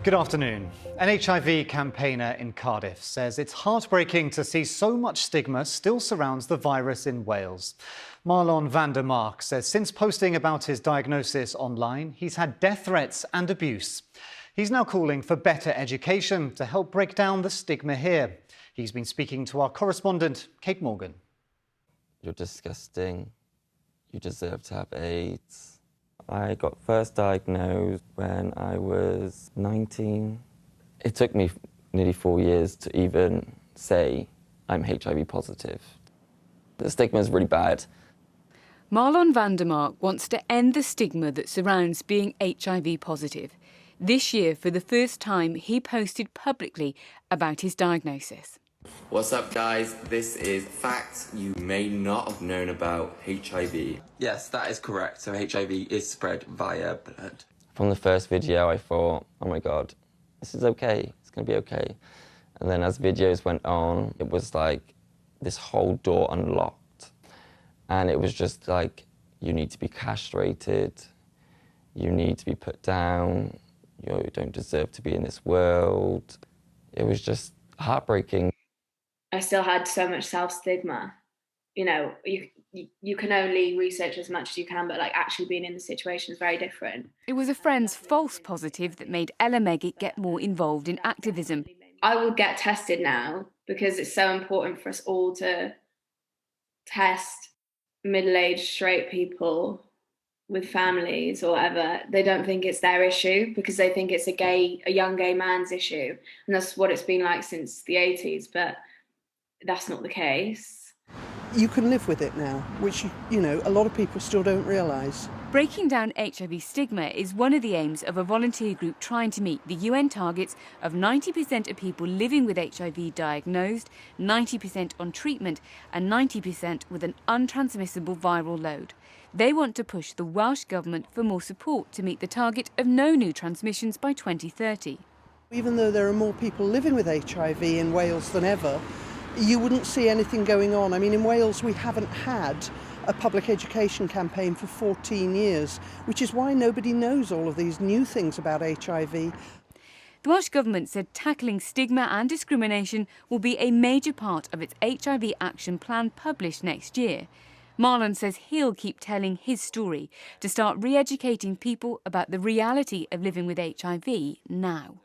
Good afternoon. An HIV campaigner in Cardiff says it's heartbreaking to see so much stigma still surrounds the virus in Wales. Marlon van der Mark says since posting about his diagnosis online, he's had death threats and abuse. He's now calling for better education to help break down the stigma here. He's been speaking to our correspondent, Kate Morgan. You're disgusting. You deserve to have AIDS. I got first diagnosed when I was 19. It took me nearly 4 years to even say I'm HIV positive. The stigma is really bad. Marlon van der Mark wants to end the stigma that surrounds being HIV positive. This year, for the first time, he posted publicly about his diagnosis. What's up, guys? This is facts you may not have known about HIV. Yes, that is correct. So HIV is spread via blood. From the first video, I thought, oh my God, this is okay. It's going to be okay. And then as videos went on, it was like this whole door unlocked. And it was just like, you need to be castrated. You need to be put down. You don't deserve to be in this world. It was just heartbreaking. I still had so much self-stigma. You know, you can only research as much as you can, but like actually being in the situation is very different. It was a friend's false positive that made Ella Meggitt get more involved in activism. I will get tested now because it's so important for us all to test middle-aged straight people with families or whatever. They don't think it's their issue because they think it's a young gay man's issue. And that's what it's been like since the 80s. But that's not the case. You can live with it now, which, you know, a lot of people still don't realise. Breaking down HIV stigma is one of the aims of a volunteer group trying to meet the UN targets of 90% of people living with HIV diagnosed, 90% on treatment and 90% with an untransmissible viral load. They want to push the Welsh Government for more support to meet the target of no new transmissions by 2030. Even though there are more people living with HIV in Wales than ever, you wouldn't see anything going on. I mean, in Wales, we haven't had a public education campaign for 14 years, which is why nobody knows all of these new things about HIV. The Welsh Government said tackling stigma and discrimination will be a major part of its HIV action plan published next year. Marlon says he'll keep telling his story to start re-educating people about the reality of living with HIV now.